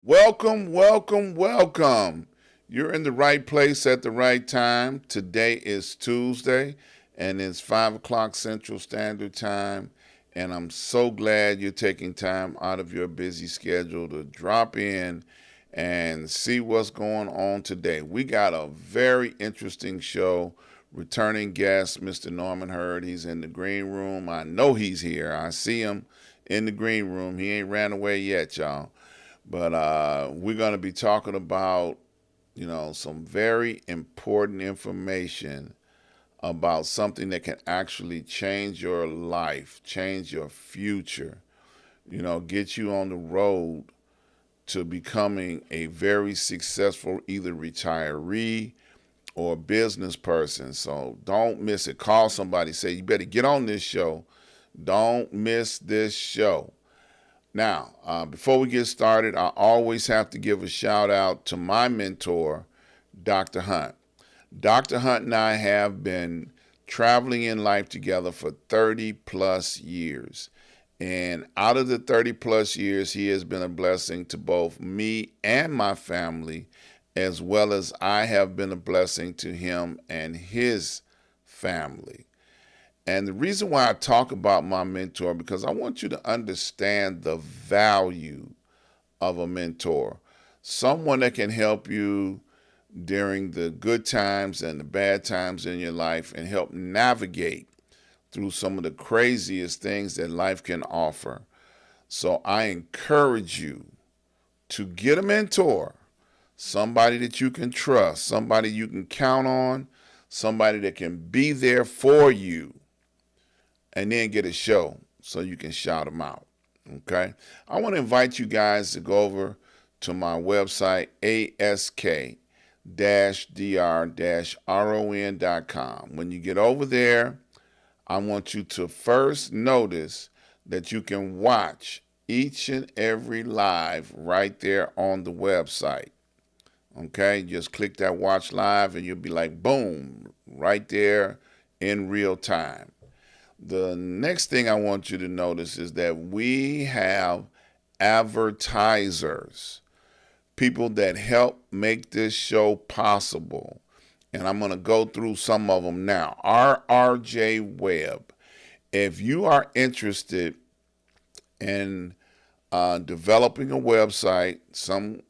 Welcome, welcome, welcome. You're in the right place at the right time. Today is Tuesday and it's 5 o'clock Central Standard Time. And I'm so glad you're taking time out of your busy schedule to drop in and see what's going on today. We got a very interesting show. Returning guest, Mr. Norman Hurd. He's in the green room. I know he's here. I see him in the green room. He ain't ran away yet, y'all. But we're going to be talking about, some very important information about something that can actually change your life, change your future, get you on the road to becoming a very successful either retiree or business person. So don't miss it. Call somebody, say, you better get on this show. Don't miss this show. Now, before we get started, I always have to give a shout out to my mentor, Dr. Hunt. Dr. Hunt and I have been traveling in life together for 30 plus years. And out of the 30 plus years, he has been a blessing to both me and my family, as well as I have been a blessing to him and his family. And the reason why I talk about my mentor, because I want you to understand the value of a mentor. Someone that can help you during the good times and the bad times in your life and help navigate through some of the craziest things that life can offer. So I encourage you to get a mentor, somebody that you can trust, somebody you can count on, somebody that can be there for you, and then get a show so you can shout them out. Okay? I want to invite you guys to go over to my website, ask-dr-ron.com. When you get over there, I want you to first notice that you can watch each and every live right there on the website. Okay? Just click that watch live and you'll be like, boom, right there in real time. The next thing I want you to notice is that we have advertisers, people that help make this show possible. And I'm going to go through some of them now. RRJ Web. If you are interested in developing a website, some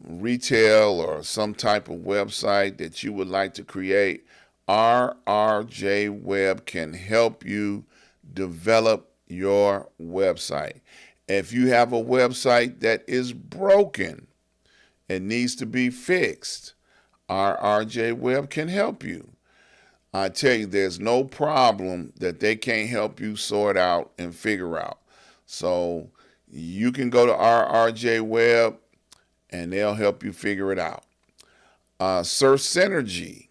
retail or some type of website that you would like to create, RRJ Web can help you develop your website. If you have a website that is broken and needs to be fixed, RRJ Web can help you. I tell you, there's no problem that they can't help you sort out and figure out. So you can go to RRJ Web and they'll help you figure it out. Search Synergy.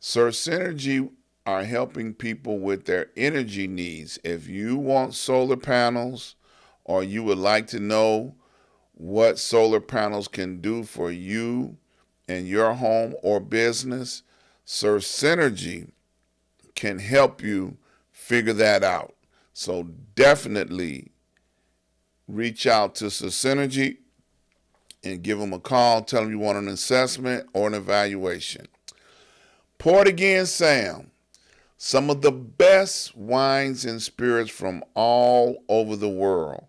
Search Synergy are helping people with their energy needs. If you want solar panels or you would like to know what solar panels can do for you and your home or business, Search Synergy can help you figure that out. So definitely reach out to Search Synergy and give them a call. Tell them you want an assessment or an evaluation. Port Again Sam, some of the best wines and spirits from all over the world.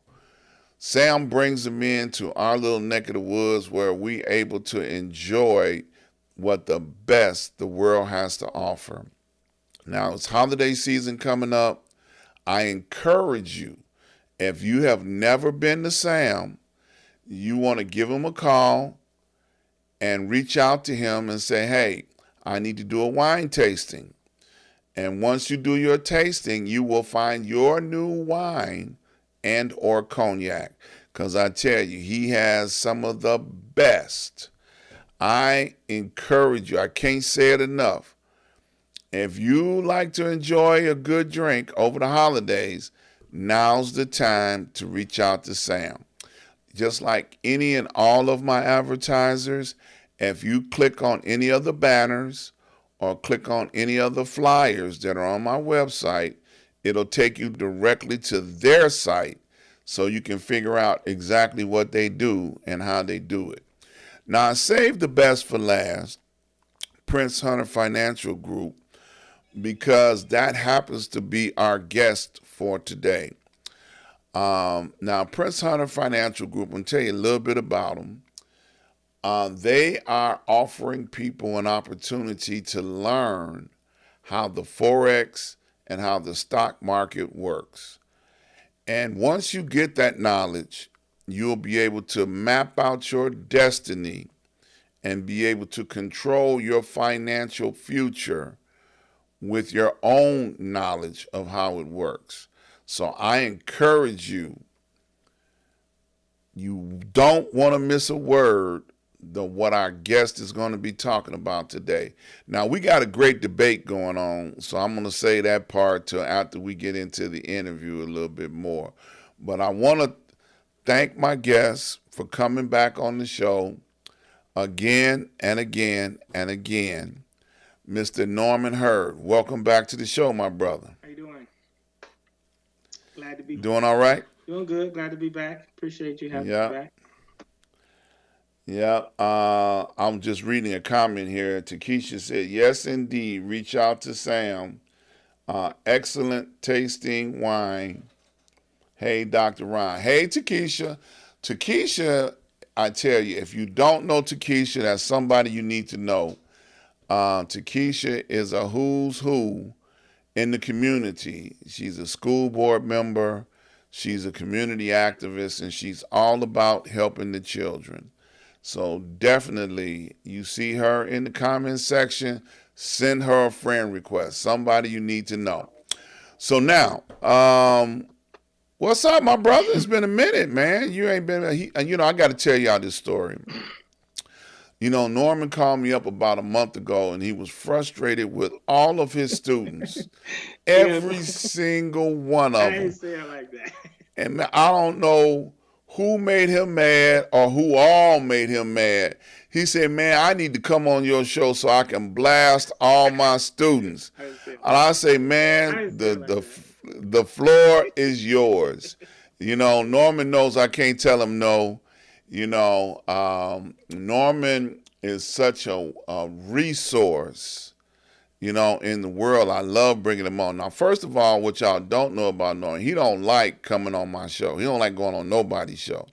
Sam brings them into our little neck of the woods where we're able to enjoy what the best the world has to offer. Now, it's holiday season coming up. I encourage you, if you have never been to Sam, you want to give him a call and reach out to him and say, hey, I need to do a wine tasting. And once you do your tasting, you will find your new wine and or cognac. Because I tell you, he has some of the best. I encourage you, I can't say it enough. If you like to enjoy a good drink over the holidays, now's the time to reach out to Sam. Just like any and all of my advertisers, if you click on any of the banners or click on any of the flyers that are on my website, it'll take you directly to their site so you can figure out exactly what they do and how they do it. Now, I saved the best for last, Prince Hunter Financial Group, because that happens to be our guest for today. Now, Prince Hunter Financial Group, I'm going to tell you a little bit about them. They are offering people an opportunity to learn how the Forex and how the stock market works. And once you get that knowledge, you'll be able to map out your destiny and be able to control your financial future with your own knowledge of how it works. So I encourage you, you don't want to miss a word of what our guest is going to be talking about today. Now, we got a great debate going on, so I'm going to say that part till after we get into the interview a little bit more. But I want to thank my guests for coming back on the show again and again and again. Mr. Norman Hurd, welcome back to the show, my brother. How you doing? Glad to be Doing all right? Doing good. Glad to be back. Appreciate you having me Yeah. back. Yeah. I'm just reading a comment here. Takesha said, yes, indeed. Reach out to Sam. Excellent tasting wine. Hey, Dr. Ron. Hey, Takesha. Takesha, I tell you, if you don't know Takesha, that's somebody you need to know. Takesha is a who's who in the community. She's a school board member. She's a community activist, and she's all about helping the children. So definitely, you see her in the comments section, send her a friend request, somebody you need to know. So now, what's up, my brother? It's been a minute, man. You ain't been, I got to tell y'all this story. Norman called me up about a month ago, and he was frustrated with all of his students, Yeah, every single one I of ain't them. say it like that. And I don't know who made him mad or who all made him mad. He said, man, I need to come on your show so I can blast all my students. I didn't say it And like I say, that. I man, didn't say it like the floor is yours. Norman knows I can't tell him no. Norman is such a resource, in the world. I love bringing him on. Now, first of all, what y'all don't know about Norman, he don't like coming on my show. He don't like going on nobody's show.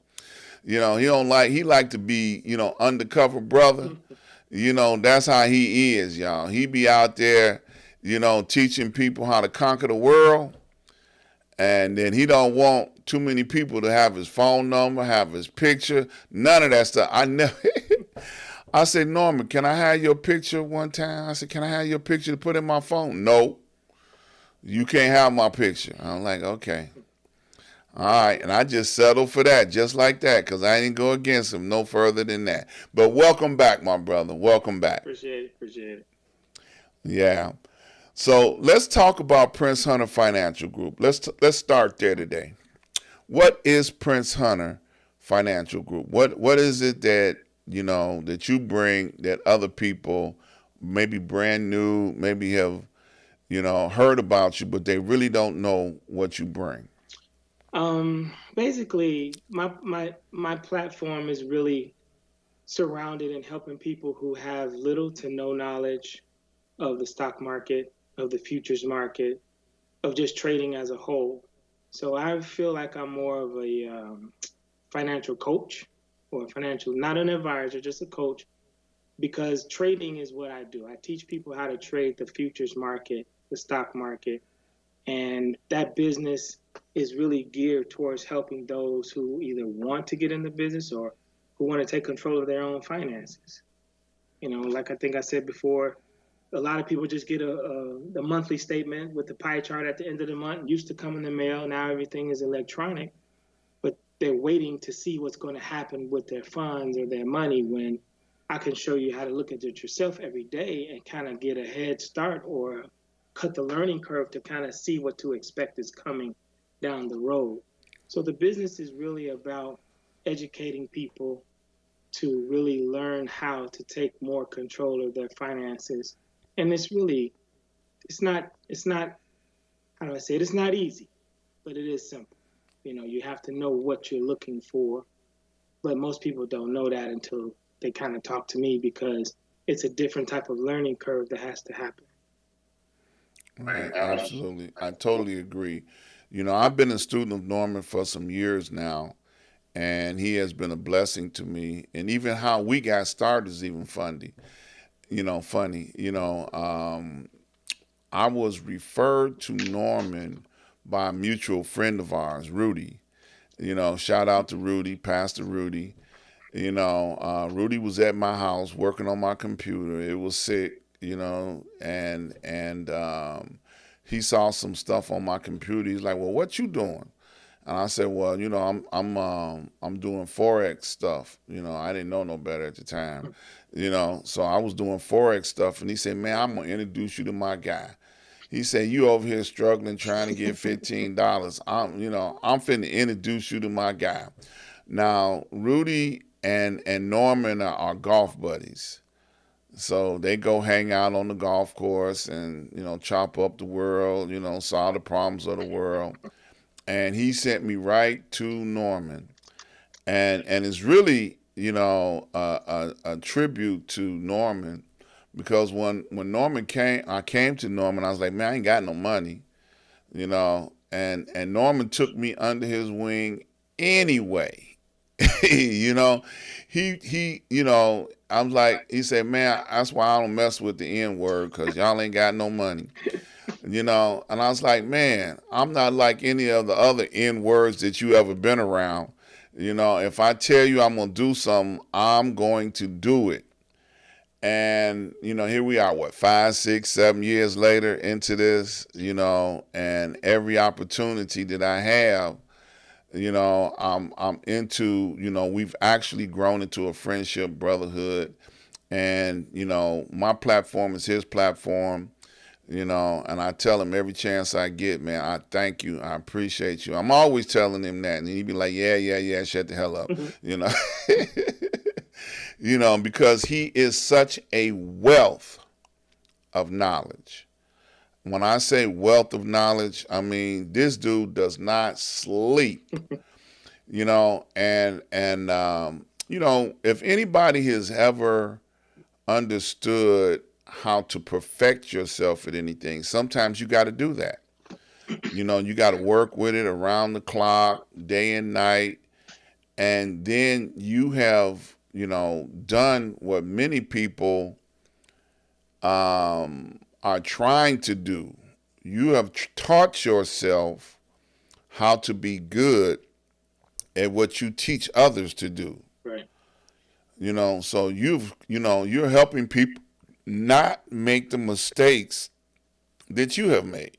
He like to be, undercover brother. That's how he is, y'all. He be out there, teaching people how to conquer the world. And then he don't want too many people to have his phone number, have his picture, none of that stuff. I never. I said, Norman, can I have your picture one time? I said, can I have your picture to put in my phone? No, you can't have my picture. I'm like, okay. All right. And I just settled for that, just like that, because I didn't go against him no further than that. But welcome back, my brother. Welcome back. Appreciate it. Yeah. So let's talk about Prince Hunter Financial Group. Let's start there today. What is Prince Hunter Financial Group? What is it that that you bring that other people maybe brand new, maybe have heard about you, but they really don't know what you bring? Basically, my platform is really surrounded in helping people who have little to no knowledge of the stock market, of the futures market, of just trading as a whole. So I feel like I'm more of a financial coach or financial, not an advisor, just a coach, because trading is what I do. I teach people how to trade the futures market, the stock market, and that business is really geared towards helping those who either want to get in the business or who want to take control of their own finances. Like I think I said before, a lot of people just get a monthly statement with the pie chart at the end of the month. Used to come in the mail. Now everything is electronic, but they're waiting to see what's going to happen with their funds or their money when I can show you how to look at it yourself every day and kind of get a head start or cut the learning curve to kind of see what to expect is coming down the road. So the business is really about educating people to really learn how to take more control of their finances. And it's not, how do I say it? It's not easy, but it is simple. You have to know what you're looking for, but most people don't know that until they kind of talk to me, because it's a different type of learning curve that has to happen. Right, absolutely. I totally agree. I've been a student of Norman for some years now, and he has been a blessing to me. And even how we got started is even funny. Funny. I was referred to Norman by a mutual friend of ours, Rudy. Shout out to Rudy, Pastor Rudy. Rudy was at my house working on my computer. It was sick, and he saw some stuff on my computer. He's like, "Well, what you doing?" And I said, "Well, I'm doing forex stuff. I didn't know no better at the time. So I was doing forex stuff." And he said, "Man, I'm gonna introduce you to my guy." He said, "You over here struggling trying to get $15. I'm finna introduce you to my guy." Now, Rudy and Norman are golf buddies. So they go hang out on the golf course and, chop up the world, solve the problems of the world. And he sent me right to Norman. And it's really, a tribute to Norman, because when Norman came, I came to Norman, I was like, "Man, I ain't got no money," and Norman took me under his wing anyway. you know, I'm like, he said, "Man, that's why I don't mess with the N word, because y'all ain't got no money." And I was like, "Man, I'm not like any of the other N words that you ever been around. If I tell you I'm going to do something, I'm going to do it." And, here we are, what, 5, 6, 7 years later into this, and every opportunity that I have, I'm into, we've actually grown into a friendship, brotherhood. And, my platform is his platform, and I tell him every chance I get, "Man, I thank you. I appreciate you." I'm always telling him that. And he'd be like, "Yeah, yeah, yeah, shut the hell up." you know, because he is such a wealth of knowledge. When I say wealth of knowledge, I mean, this dude does not sleep. If anybody has ever understood how to perfect yourself at anything, sometimes you got to do that. You got to work with it around the clock, day and night, and then you have, done what many people are trying to do. You have taught yourself how to be good at what you teach others to do. Right. So you're helping people not make the mistakes that you have made.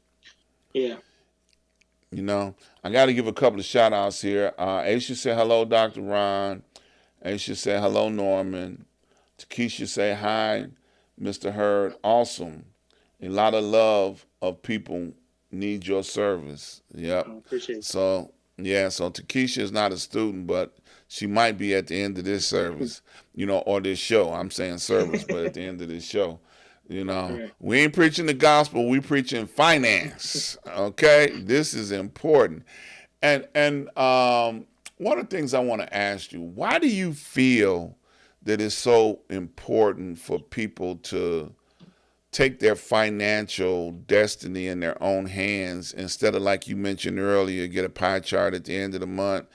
Yeah. I got to give a couple of shout outs here. Aisha said hello, Dr. Ron. Aisha said hello, Norman. Takesha say hi, Mr. Hurd. Awesome. A lot of love of people need your service. Yep. I appreciate it. So Takesha is not a student, but she might be at the end of this service, or this show. I'm saying service, but at the end of this show. Right. We ain't preaching the gospel, we preaching finance. Okay? This is important. And one of the things I want to ask you, why do you feel that it's so important for people to take their financial destiny in their own hands, instead of, like you mentioned earlier, get a pie chart at the end of the month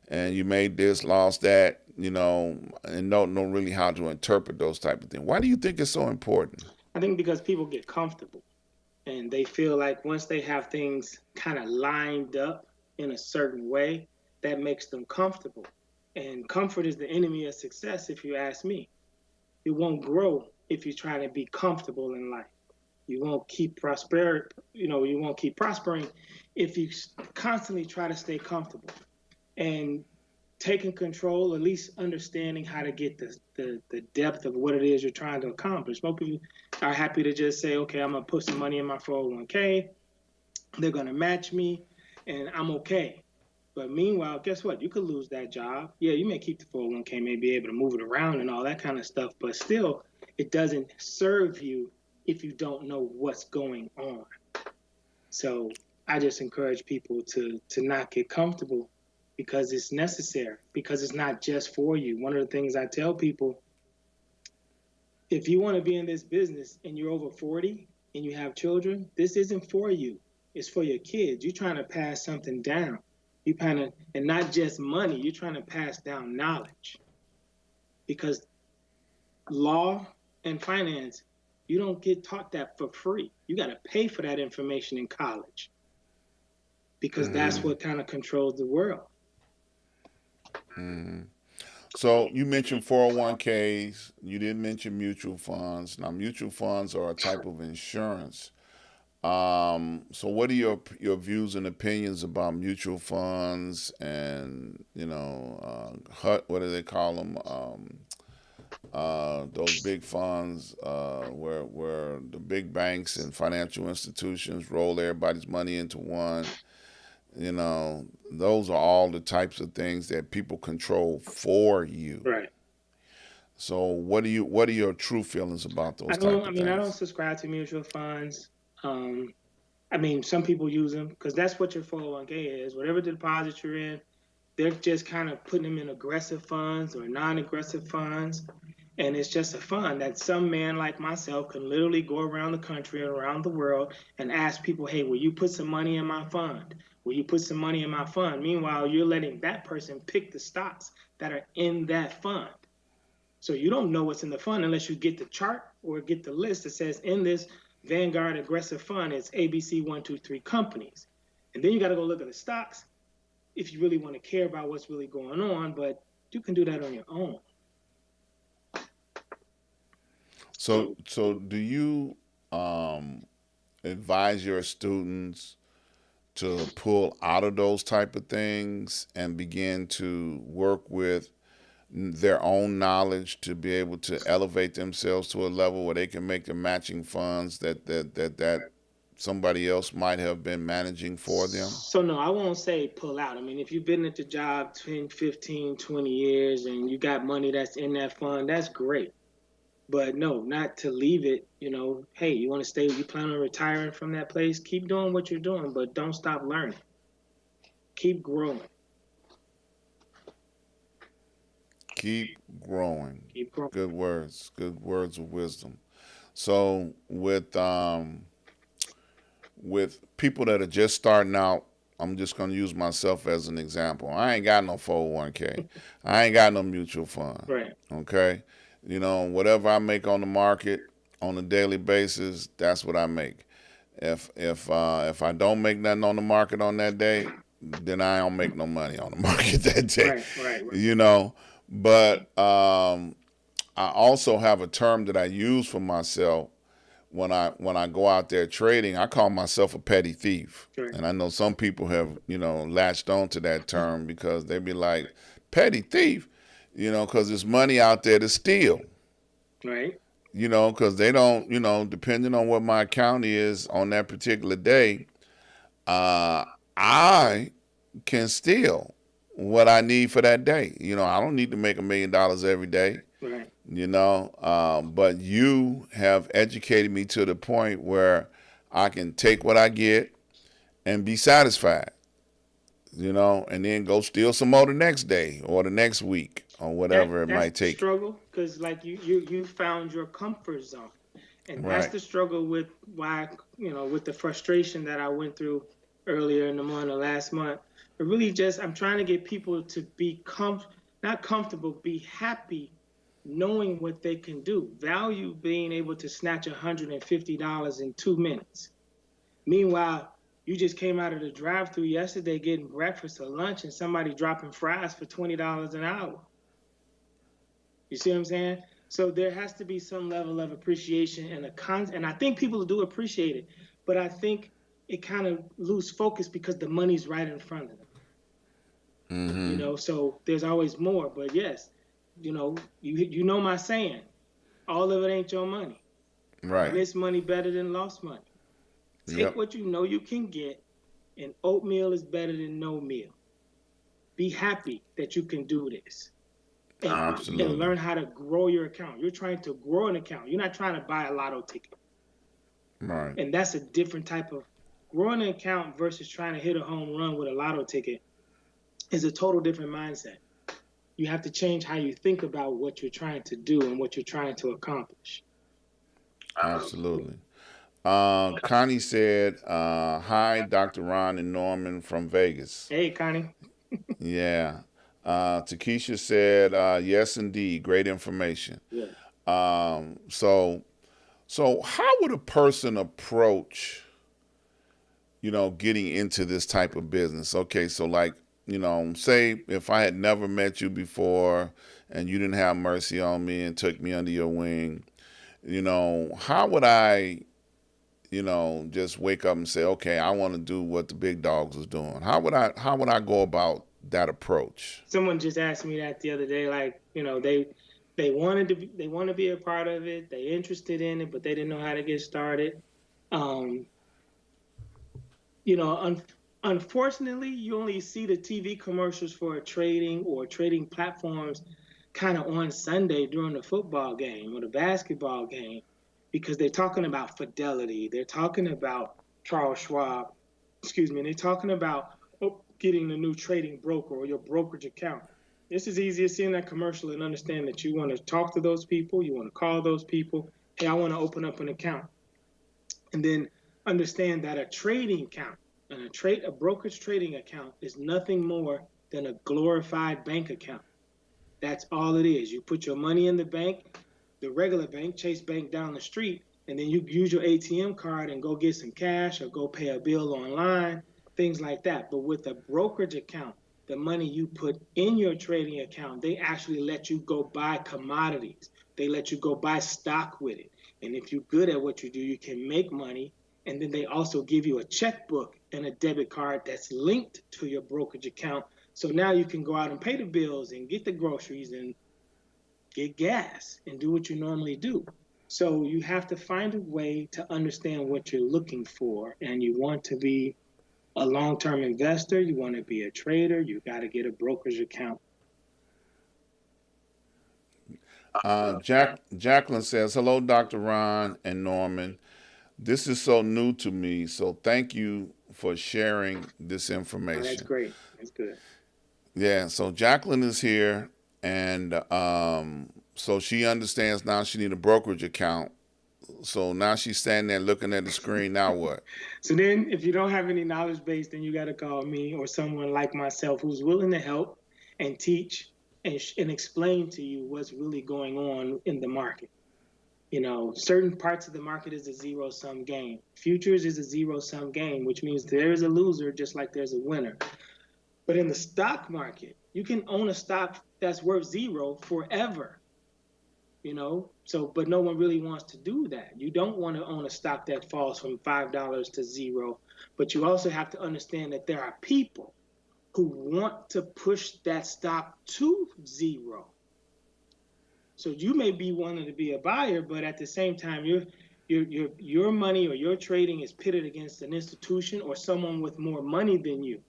and you made this, lost that, and don't know really how to interpret those type of things? Why do you think it's so important? I think because people get comfortable and they feel like once they have things kind of lined up in a certain way, that makes them comfortable. And comfort is the enemy of success, if you ask me. You won't grow if you're trying to be comfortable in life. You won't keep prospering if you constantly try to stay comfortable. And taking control, at least understanding how to get the depth of what it is you're trying to accomplish. Most people are happy to just say, "Okay, I'm going to put some money in my 401k. They're going to match me." and I'm okay. But meanwhile, guess what? You could lose that job. Yeah, you may keep the 401k, may be able to move it around and all that kind of stuff, but still, it doesn't serve you if you don't know what's going on. So I just encourage people to not get comfortable because it's necessary, because it's not just for you. One of the things I tell people, if you want to be in this business and you're over 40 and you have children, this isn't for you. It's for your kids. You're trying to pass something down. You kind of, and not just money, you're trying to pass down knowledge. Because law and finance, you don't get taught that for free. You got to pay for that information in college because that's what kind of controls the world. So you mentioned 401ks. You didn't mention mutual funds. Now, mutual funds are a type of insurance. So what are your views and opinions about mutual funds and Hut? What do they call them? Those big funds where the big banks and financial institutions roll everybody's money into one. Those are all the types of things that people control for you. Right. So what are your true feelings about those type of I don't things? subscribe to mutual funds. Um, some people use them because that's what your 401k is. Whatever deposit you're in, they're just kind of putting them in aggressive funds or non-aggressive funds. And it's just a fund that some man like myself can literally go around the country and around the world and ask people, hey, will you put some money in my fund? Will you put some money in my fund? Meanwhile, you're letting that person pick the stocks that are in that fund. So you don't know what's in the fund unless you get the chart or get the list that says in this Vanguard aggressive fund, it's ABC 1, 2, 3 companies. And then you got to go look at the stocks if you really want to care about what's really going on, but you can do that on your own. So do you advise your students to pull out of those type of things and begin to work with their own knowledge to be able to elevate themselves to a level where they can make the matching funds that somebody else might have been managing for them? So no, I won't say pull out. If you've been at the job 10, 15, 20 years and you got money that's in that fund, that's great. But no, not to leave it, hey, you want to stay, you plan on retiring from that place, keep doing what you're doing, but don't stop learning. Keep growing. Keep growing. Keep growing. Good words. Good words of wisdom. So with people that are just starting out, I'm just going to use myself as an example. I ain't got no 401k. I ain't got no mutual fund. Right. Okay? Whatever I make on the market on a daily basis, that's what I make. If I don't make nothing on the market on that day, then I don't make no money on the market that day. Right. But I also have a term that I use for myself when I go out there trading. I call myself a petty thief. Right. And I know some people have latched on to that term because they be like, petty thief, because there's money out there to steal. Right. Because they don't, depending on what my account is on that particular day, I can steal what I need for that day. I don't need to make $1 million every day. Right. But you have educated me to the point where I can take what I get and be satisfied, and then go steal some more the next day or the next week or whatever it might take. Struggle, because like you found your comfort zone, and that's the struggle with why with the frustration that I went through earlier in the month or last month. But really, I'm trying to get people to be not comfortable, be happy, knowing what they can do. Value being able to snatch $150 in 2 minutes. Meanwhile, you just came out of the drive-thru yesterday getting breakfast or lunch, and somebody dropping fries for $20 an hour. You see what I'm saying? So there has to be some level of appreciation and I think people do appreciate it, but I think it kind of lose focus because the money's right in front of them. Mm-hmm. So there's always more. But yes, you know my saying, all of it ain't your money. Right. Missed money better than lost money. Take what you know you can get And oatmeal is better than no meal. Be happy that you can do this. And Absolutely. learn how to grow your account. You're trying to grow an account. You're not trying to buy a lotto ticket. Right. And that's a different type of growing an account versus trying to hit a home run with a lotto ticket is a total different mindset. You have to change how you think about what you're trying to do and what you're trying to accomplish. Absolutely. Connie said, "Hi, Dr. Ron and Norman from Vegas." Hey, Connie. Yeah. Takesha said, "Yes, indeed, great information." Yeah. So, how would a person approach, getting into this type of business? Okay, so like, say if I had never met you before and you didn't have mercy on me and took me under your wing, how would I, just wake up and say, okay, I want to do what the big dogs is doing? How would I go about that approach? Someone just asked me that the other day. Like, they want to be a part of it. They interested in it, but they didn't know how to get started. Um, you know, un- Unfortunately, you only see the TV commercials for trading or trading platforms kind of on Sunday during the football game or the basketball game because they're talking about Fidelity. They're talking about Charles Schwab, excuse me, and they're talking about getting the new trading broker or your brokerage account. This is easy as seeing that commercial and understand that you want to talk to those people, you want to call those people. Hey, I want to open up an account, and then understand that a trading account and a brokerage trading account is nothing more than a glorified bank account. That's all it is. You put your money in the bank, the regular bank, Chase Bank down the street, and then you use your ATM card and go get some cash or go pay a bill online, things like that. But with a brokerage account, the money you put in your trading account, they actually let you go buy commodities. They let you go buy stock with it. And if you're good at what you do, you can make money. And then they also give you a checkbook and a debit card that's linked to your brokerage account. So now you can go out and pay the bills and get the groceries and get gas and do what you normally do. So you have to find a way to understand what you're looking for. And you want to be a long-term investor, you want to be a trader, you got to get a brokerage account. Jacqueline says, "Hello, Dr. Ron and Norman. This is so new to me, so thank you for sharing this Oh, that's information." great. That's good. Yeah, so Jacqueline is here, and so she understands now she need a brokerage account. So now she's standing there looking at the screen. Now what? So then, if you don't have any knowledge base, then you got to call me or someone like myself who's willing to help and teach and explain to you what's really going on in the market. Certain parts of the market is a zero sum game. Futures is a zero sum game, which means there is a loser just like there's a winner. But in the stock market, you can own a stock that's worth zero forever. But no one really wants to do that. You don't want to own a stock that falls from $5 to zero, but you also have to understand that there are people who want to push that stock to zero. So you may be wanting to be a buyer, but at the same time, your money or your trading is pitted against an institution or someone with more money than you.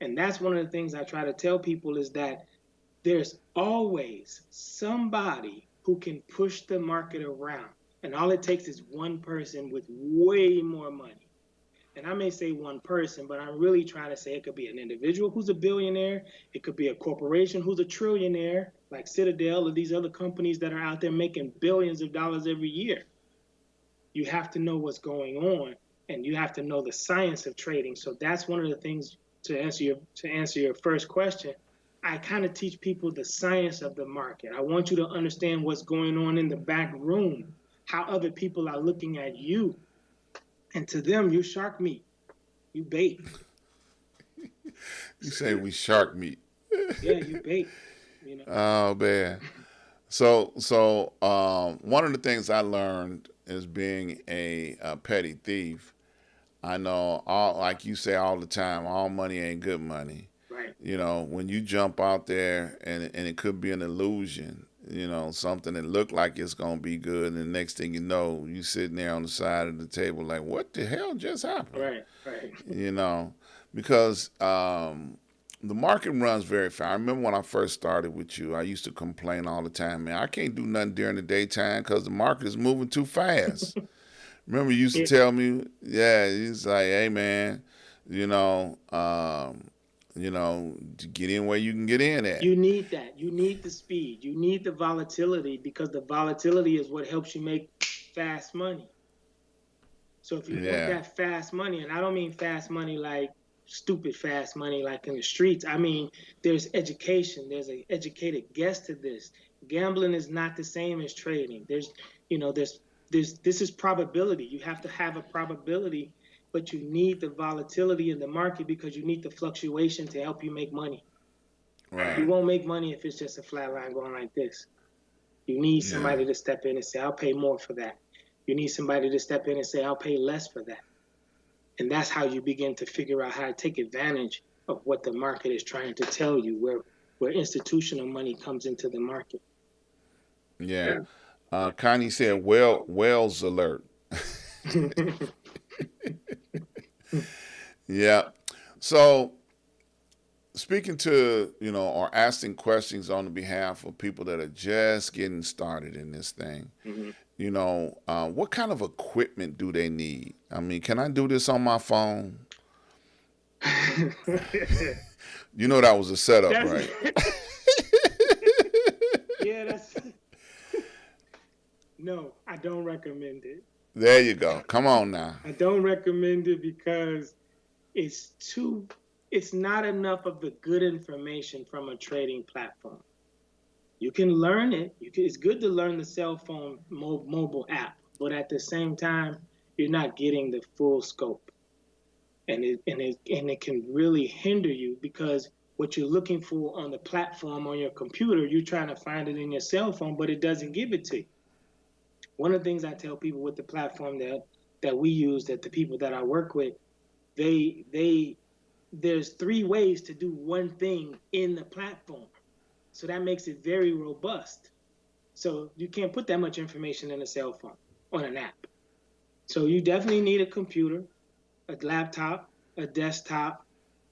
And that's one of the things I try to tell people is that there's always somebody who can push the market around. And all it takes is one person with way more money. And I may say one person, but I'm really trying to say it could be an individual who's a billionaire. It could be a corporation who's a trillionaire, like Citadel or these other companies that are out there making billions of dollars every year. You have to know what's going on, and you have to know the science of trading. So that's one of the things to answer your first question. I kind of teach people the science of the market. I want you to understand what's going on in the back room, how other people are looking at you. And to them, you shark meat, you bait. You say we shark meat? Yeah, you bait. Oh man. One of the things I learned is being a petty thief. I know, all like you say all the time, all money ain't good money. Right. When you jump out there and it could be an illusion, something that looked like it's gonna be good, and the next thing you know, you sitting there on the side of the table like, what the hell just happened? Right. Right. You know, because the market runs very fast. I remember when I first started with you, I used to complain all the time, man, I can't do nothing during the daytime because the market is moving too fast. Remember, you used to It, tell me, yeah, he's like, hey, man, you know, to get in where you can get in at. you need that. You need the speed. You need the volatility because the volatility is what helps you make fast money. So if you want Yeah, that fast money, and I don't mean fast money like stupid fast money like in the streets. I mean, there's education. There's an educated guess to this. Gambling is not the same as trading. There's this is probability. You have to have a probability, but you need the volatility in the market because you need the fluctuation to help you make money. You right. won't make money if it's just a flat line going like this. You need Yeah, somebody to step in and say, I'll pay more for that. You need somebody to step in and say, I'll pay less for that. And that's how you begin to figure out how to take advantage of what the market is trying to tell you, where institutional money comes into the market. yeah. Connie said, Wells alert. Yeah. So speaking to, or asking questions on the behalf of people that are just getting started in this thing, Mhm. what kind of equipment do they need? I mean, can I do this on my phone? That was a setup, That's right? yeah, that's no, I don't recommend it. There you go. Come on now. I don't recommend it because it's too it's not enough of the good information from a trading platform. You can learn it. It's good to learn the cell phone mobile app, but at the same time, you're not getting the full scope, and it can really hinder you because what you're looking for on the platform on your computer, you're trying to find it in your cell phone, but it doesn't give it to you. One of the things I tell people with the platform that we use, that the people that I work with, they there's three ways to do one thing in the platform. So that makes it very robust. So you can't put that much information in a cell phone on an app. So you definitely need a computer, a laptop, a desktop.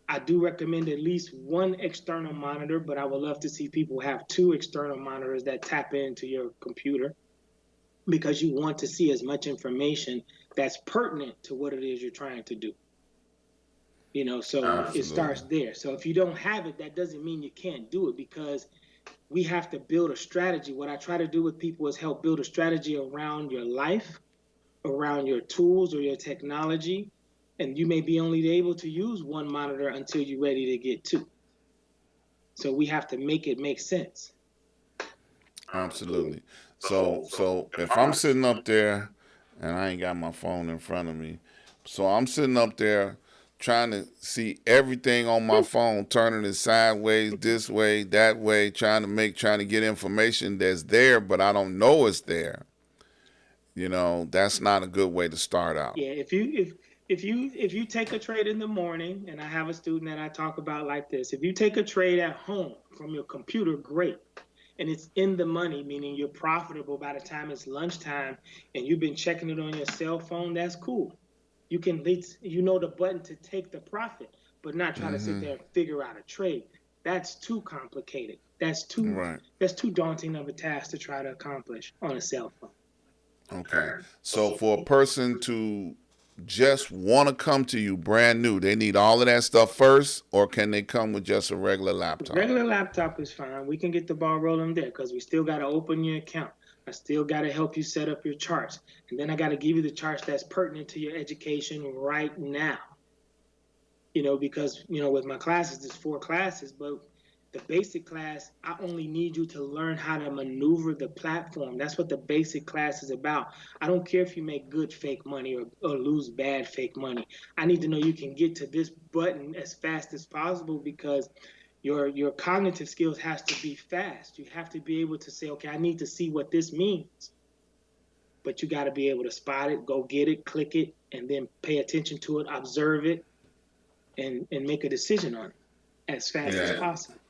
I do recommend at least one external monitor, but I would love to see people have two external monitors that tap into your computer because you want to see as much information that's pertinent to what it is you're trying to do. So it Absolutely. starts there. So if you don't have it, that doesn't mean you can't do it because we have to build a strategy. What I try to do with people is help build a strategy around your life, around your tools or your technology. And you may be only able to use one monitor until you're ready to get two. So we have to make it make sense. Absolutely. So if I'm sitting up there and I ain't got my phone in front of me, so I'm sitting up there trying to see everything on my phone, turning it sideways, this way, that way, trying to get information that's there, but I don't know it's there. That's not a good way to start out. Yeah, if you take a trade in the morning, and I have a student that I talk about like this, if you take a trade at home from your computer, great. And it's in the money, meaning you're profitable by the time it's lunchtime and you've been checking it on your cell phone, that's cool. You know the button to take the profit, but not try to sit Hmm. there and figure out a trade. That's too complicated. That's too Right. that's too daunting of a task to try to accomplish on a cell phone. Okay. So for a person to just want to come to you brand new, they need all of that stuff first, or can they come with just a regular laptop? Regular laptop is fine. We can get the ball rolling there because we still got to open your account. I still got to help you set up your charts. And then I got to give you the charts that's pertinent to your education right now. Because, with my classes, there's 4 classes, but the basic class, I only need you to learn how to maneuver the platform. That's what the basic class is about. I don't care if you make good fake money or lose bad fake money. I need to know you can get to this button as fast as possible because your cognitive skills has to be fast. You have to be able to say, okay, I need to see what this means. But you got to be able to spot it, go get it, click it, and then pay attention to it, observe it, and make a decision on it as fast as Yeah. possible.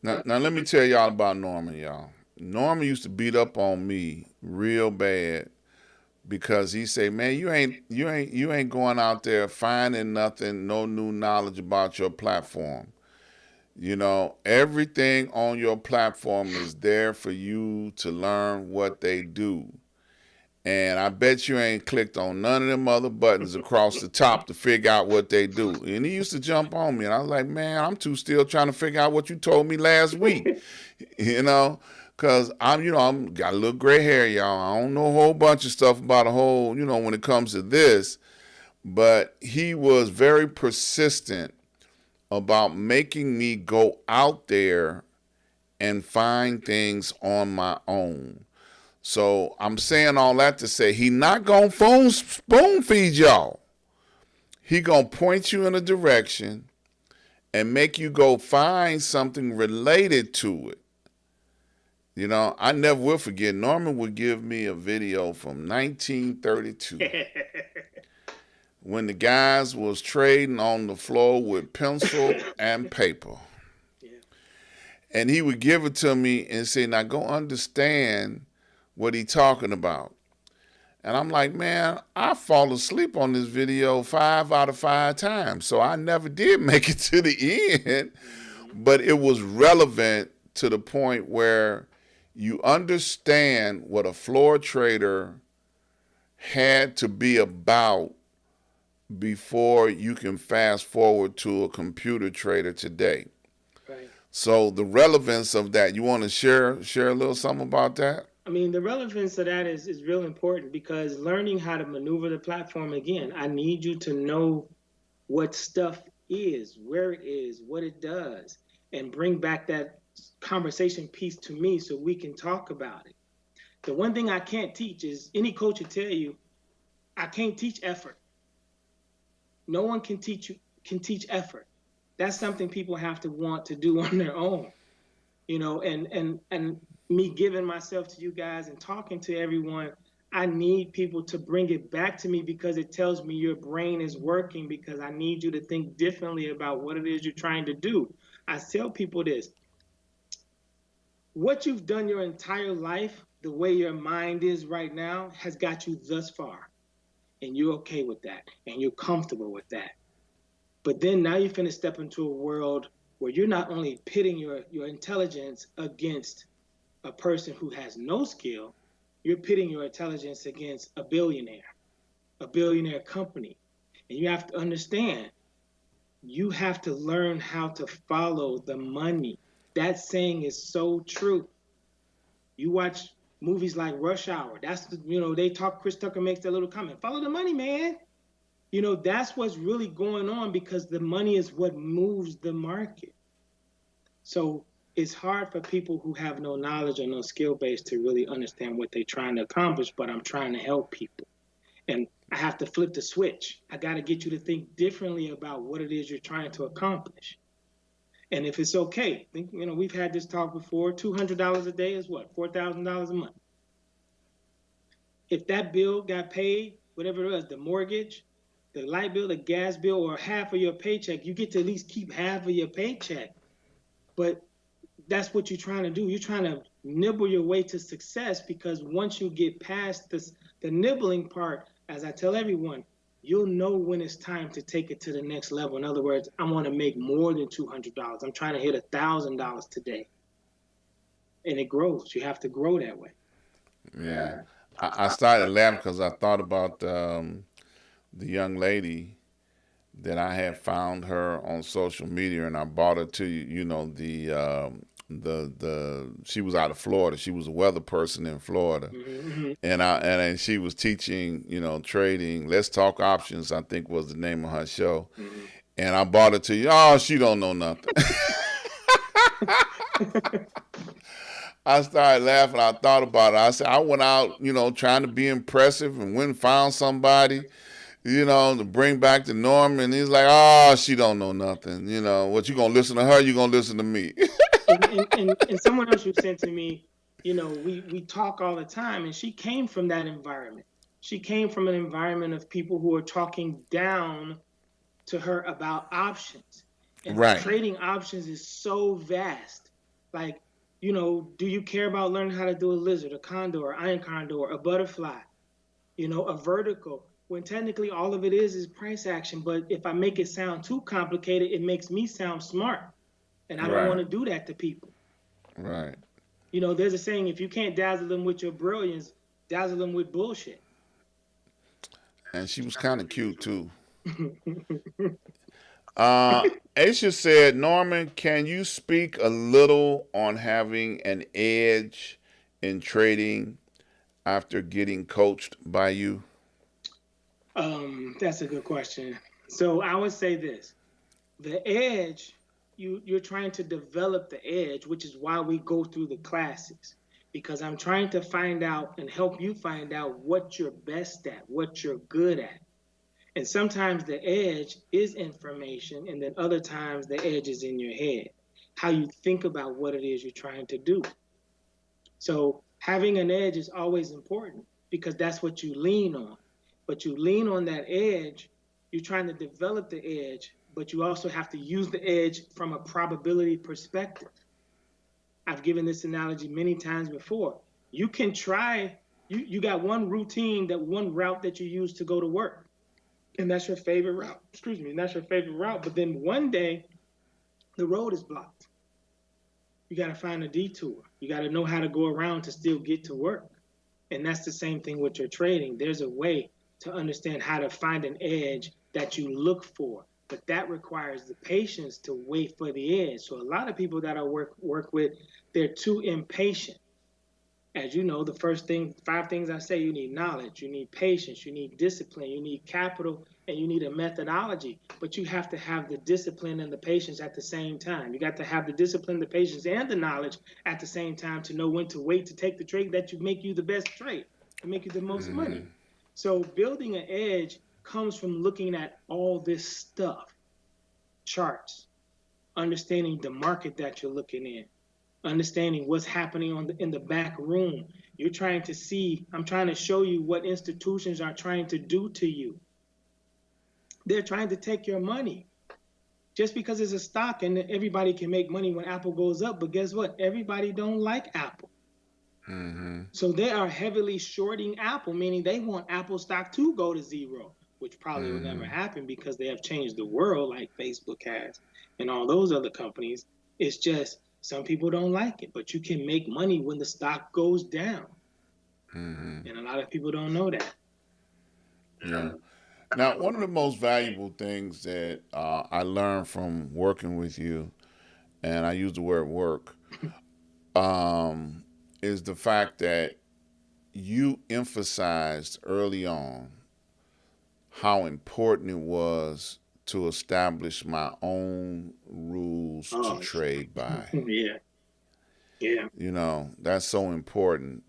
Now let me tell y'all about Norman, y'all. Norman used to beat up on me real bad because he say, man, you ain't going out there finding nothing, no new knowledge about your platform. Everything on your platform is there for you to learn what they do. And I bet you ain't clicked on none of them other buttons across the top to figure out what they do. And he used to jump on me, and I was like, man, I'm too still trying to figure out what you told me last week. you know, Cause I'm got a little gray hair, y'all. I don't know a whole bunch of stuff about a whole, when it comes to this. But he was very persistent about making me go out there and find things on my own. So I'm saying all that to say he not gonna spoon feed y'all. He gonna point you in a direction and make you go find something related to it. I never will forget. Norman would give me a video from 1932 when the guys was trading on the floor with pencil and paper. Yeah. And he would give it to me and say, now go understand what he talking about. And I'm like, man, I fall asleep on this video 5 out of 5 times. So I never did make it to the end. But it was relevant to the point where you understand what a floor trader had to be about before you can fast forward to a computer trader today. Right. So the relevance of that, you want to share a little something about that? I mean, the relevance of that is real important because learning how to maneuver the platform, again, I need you to know what stuff is, where it is, what it does, and bring back that conversation piece to me so we can talk about it. The one thing I can't teach is any coach will tell you, I can't teach effort. No one can teach effort. That's something people have to want to do on their own. And me giving myself to you guys and talking to everyone, I need people to bring it back to me because it tells me your brain is working, because I need you to think differently about what it is you're trying to do. I tell people this: what you've done your entire life, the way your mind is right now, has got you thus far. And you're okay with that. And you're comfortable with that. But then now you're finna step into a world where you're not only pitting your intelligence against a person who has no skill, you're pitting your intelligence against a billionaire company. And you have to understand, you have to learn how to follow the money. That saying is so true. You watch movies like Rush Hour. That's they talk. Chris Tucker makes that little comment: "Follow the money, man." That's what's really going on because the money is what moves the market. So it's hard for people who have no knowledge or no skill base to really understand what they're trying to accomplish. But I'm trying to help people, and I have to flip the switch. I got to get you to think differently about what it is you're trying to accomplish. And if it's okay, we've had this talk before. $200 a day is what? $4,000 a month. If that bill got paid, whatever it was, the mortgage, the light bill, the gas bill, or half of your paycheck, you get to at least keep half of your paycheck. But that's what you're trying to do. You're trying to nibble your way to success, because once you get past the nibbling part, as I tell everyone, you'll know when it's time to take it to the next level. In other words, I want to make more than $200. I'm trying to hit $1,000 today. And it grows. You have to grow that way. Yeah. I started laughing because I thought about the young lady that I had found her on social media, and I brought her to the she was out of Florida. She was a weather person in Florida, and she was teaching trading. Let's Talk Options, I think, was the name of her show. And I brought her to you. Oh, she don't know nothing. I started laughing. I thought about it. I said, I went out, trying to be impressive, and went and found somebody, to bring back the norm. And he's like, oh, she don't know nothing. What, you going to listen to her? You going to listen to me? and someone else who said to me, we talk all the time, and she came from that environment. She came from an environment of people who are talking down to her about options. And right. Trading options is so vast. Like, do you care about learning how to do a lizard, a condor, iron condor, a butterfly? a vertical, when technically all of it is price action. But if I make it sound too complicated, it makes me sound smart. And I don't want Right. to do that to people. Right. There's a saying, if you can't dazzle them with your brilliance, dazzle them with bullshit. And she was kind of cute too. Aisha said, Norman, can you speak a little on having an edge in trading after getting coached by you? That's a good question. So I would say this: the edge, you're trying to develop the edge, which is why we go through the classes. Because I'm trying to find out and help you find out what you're best at, what you're good at. And sometimes the edge is information, and then other times the edge is in your head, how you think about what it is you're trying to do. So having an edge is always important because that's what you lean on. But you lean on that edge, you're trying to develop the edge, but you also have to use the edge from a probability perspective. I've given this analogy many times before. You can try, you got one routine, that one route that you use to go to work, and that's your favorite route. Excuse me, and that's your favorite route. But then one day, the road is blocked. You got to find a detour. You got to know how to go around to still get to work. And that's the same thing with your trading. There's a way to understand how to find an edge that you look for, but that requires the patience to wait for the edge. So a lot of people that I work with, they're too impatient. As you know, the first thing, 5 things I say: you need knowledge, you need patience, you need discipline, you need capital, and you need a methodology. But you have to have the discipline and the patience at the same time. You got to have the discipline, the patience, and the knowledge at the same time to know when to wait to take the trade that you make you the best trade, to make you the most money. So building an edge comes from looking at all this stuff: charts, understanding the market that you're looking in, understanding what's happening in the back room. You're trying to see, I'm trying to show you what institutions are trying to do to you. They're trying to take your money. Just because it's a stock and everybody can make money when Apple goes up, but guess what? Everybody don't like Apple. So they are heavily shorting Apple, meaning they want Apple stock to go to zero, which probably will never happen because they have changed the world like Facebook has and all those other companies. It's just some people don't like it, but you can make money when the stock goes down. And a lot of people don't know that. Yeah. Now, one of the most valuable things that I learned from working with you, and I use the word work, is the fact that you emphasized early on how important it was to establish my own rules to trade by. Yeah. Yeah. That's so important.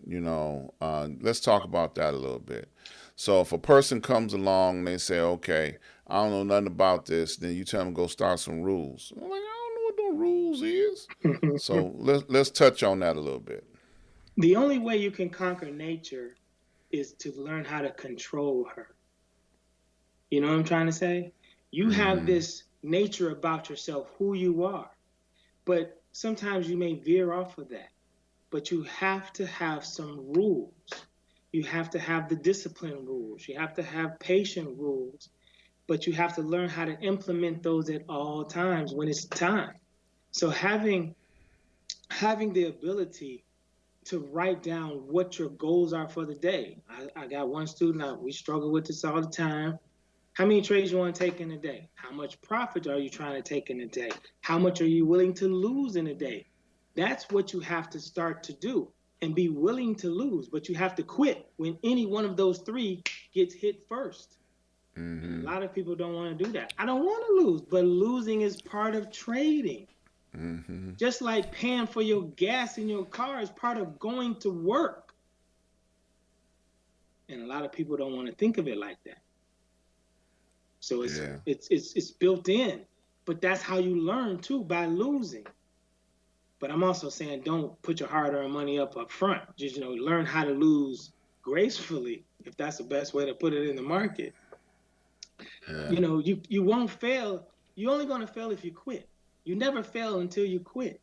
Let's talk about that a little bit. So if a person comes along and they say, okay, I don't know nothing about this, then you tell them to go start some rules. I'm like, I don't know what no rules is. So let's touch on that a little bit. The only way you can conquer nature is to learn how to control her. You know what I'm trying to say? You have this nature about yourself, who you are. But sometimes you may veer off of that. But you have to have some rules. You have to have the discipline rules. You have to have patient rules. But you have to learn how to implement those at all times when it's time. So having the ability to write down what your goals are for the day. I got one student, we struggle with this all the time. How many trades you want to take in a day? How much profit are you trying to take in a day? How much are you willing to lose in a day? That's what you have to start to do and be willing to lose. But you have to quit when any one of those 3 gets hit first. A lot of people don't want to do that. I don't want to lose, but losing is part of trading. Just like paying for your gas in your car is part of going to work. And a lot of people don't want to think of it like that. So it's built in. But that's how you learn too, by losing. But I'm also saying don't put your hard-earned money up front. Just learn how to lose gracefully, if that's the best way to put it in the market. You won't fail. You're only going to fail if you quit. You never fail until you quit.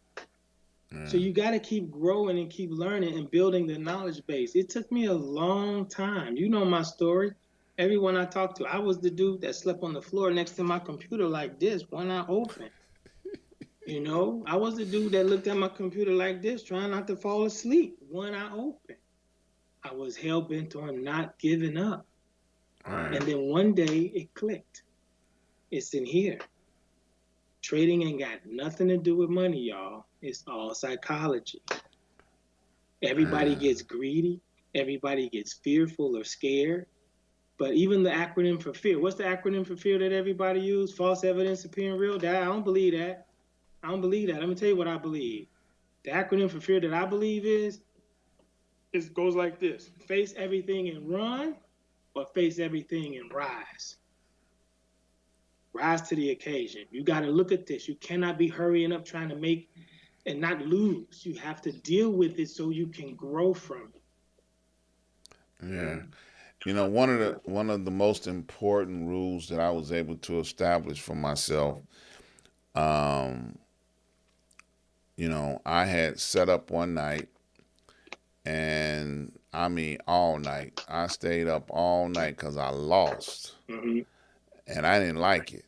So you got to keep growing and keep learning and building the knowledge base. It took me a long time. You know my story. Everyone I talked to, I was the dude that slept on the floor next to my computer like this, one eye open. You know, I was the dude that looked at my computer like this, trying not to fall asleep, one eye open. I was hell bent on not giving up. Right. And then one day it clicked. It's in here. Trading ain't got nothing to do with money, y'all. It's all psychology. Everybody Man. gets greedy. Everybody gets fearful or scared. But even the acronym for fear, what's the acronym for fear that everybody use? False evidence appearing real? That, I don't believe that. I don't believe that. Let me tell you what I believe. The acronym for fear that I believe is, it goes like this: face everything and run, or face everything and rise. Rise to the occasion. You got to look at this. You cannot be hurrying up trying to make and not lose. You have to deal with it so you can grow from it. Yeah. You know, one of the most important rules that I was able to establish for myself, um, you know, I had set up one night, and I mean all night. I stayed up all night because I lost, Mm-hmm. and I didn't like it,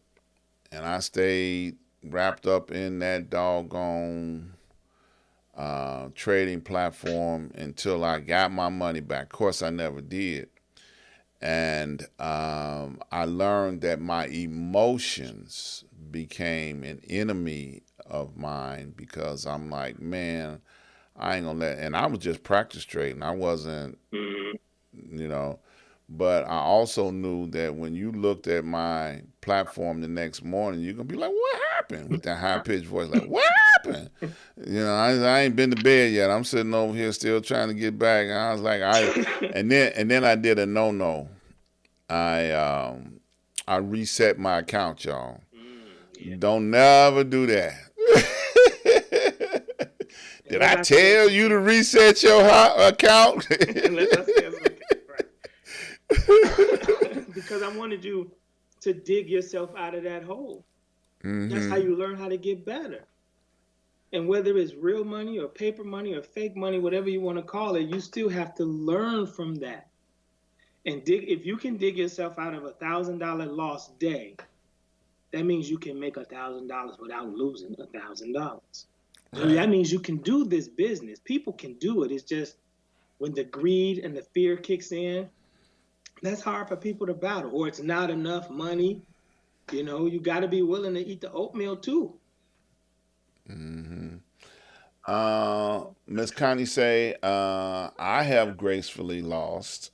and I stayed wrapped up in that doggone trading platform until I got my money back. Of course, I never did. And I learned that my emotions became an enemy of mine because I'm like, man, I ain't gonna let. And I was just practice trading. I wasn't, Mm-hmm. you know. But I also knew that when you looked at my platform the next morning, you're gonna be like, "What happened?" With that high pitched voice, like, "What happened?" You know, I ain't been to bed yet. I'm sitting over here still trying to get back. And I was like, and then I did a no. I um I reset my account, y'all. Yeah. Don't never do that. Did I tell you to reset your account? Unless I said something right. Because I wanted you to dig yourself out of that hole. That's how Mm-hmm. you learn how to get better. And whether it's real money or paper money or fake money, whatever you want to call it, you still have to learn from that. And if you can dig yourself out of $1,000 loss day, that means you can make $1,000 without losing $1,000. So Right. that means you can do this business. People can do it. It's just when the greed and the fear kicks in, that's hard for people to battle. Or it's not enough money. You know, you got to be willing to eat the oatmeal too. Mm-hmm. Miss Connie say, I have gracefully lost.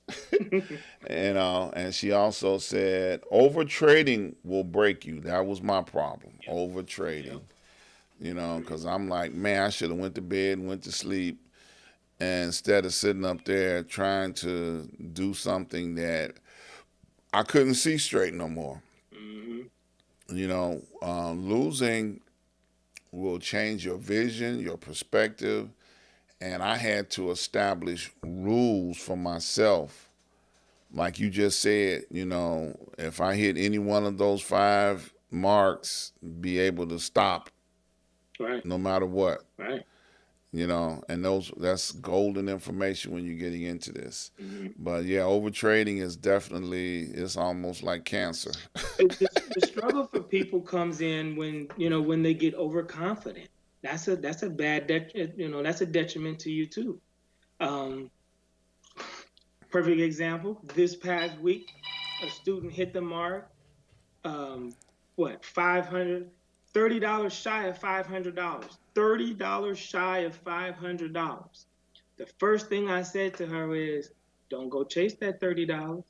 And she also said, over trading will break you. That was my problem. Over Yep. trading. You know, because I'm like, man, I should have went to bed and went to sleep, and instead of sitting up there trying to do something that I couldn't see straight no more. Mm-hmm. You know, losing will change your vision, your perspective, and I had to establish rules for myself. Like you just said, you know, if I hit any one of those five marks, be able to stop Right. no matter what. Right. You know, and that's golden information when you're getting into this. Mm-hmm. But yeah, over trading is definitely, it's almost like cancer. The struggle for people comes in when when they get overconfident. That's a bad that's a detriment to you too. Um, Perfect example. This past week, a student hit the mark. Um, what $530 shy of $500. $30 shy of $500. The first thing I said to her is, "Don't go chase that $30.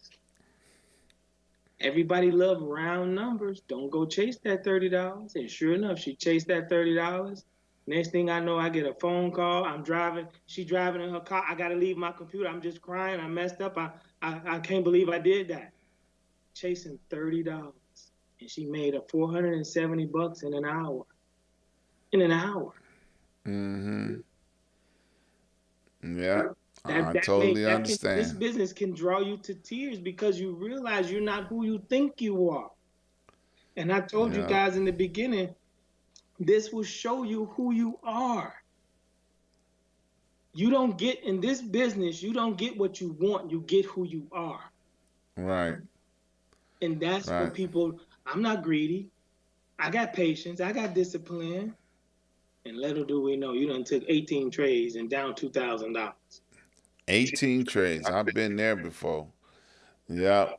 Everybody love round numbers. Don't go chase that $30." And sure enough, she chased that $30. Next thing I know, I get a phone call. I'm driving. She driving in her car. I gotta leave my computer. I'm just crying. I messed up. I can't believe I did that. Chasing $30, and she made a 470 bucks in an hour. In an hour. Mm-hmm. Yeah, That I that make totally that can this understand. business can draw you to tears because you realize you're not who you think you are. And I told you Yeah. guys in the beginning, this will show you who you are. You don't get in this business, you don't get what you want, you get who you are. Right. And that's what Right. people, I'm not greedy. I got patience, I got discipline. And little do we know, you done took 18 trades and down $2,000. 18 trades. I've been there before. Yep.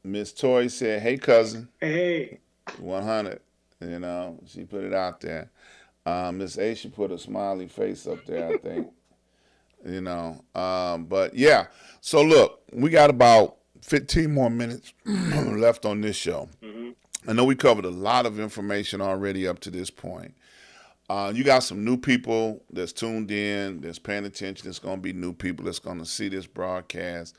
Miss Toy said, "Hey, cousin, Hey, 100." You know, she put it out there. Miss A, she put a smiley face up there, I think. You know, but yeah. So look, we got about 15 more minutes left on this show. mm-hmm. I know we covered a lot of information already up to this point. You got some new people that's tuned in, that's paying attention. There's going to be new people that's going to see this broadcast.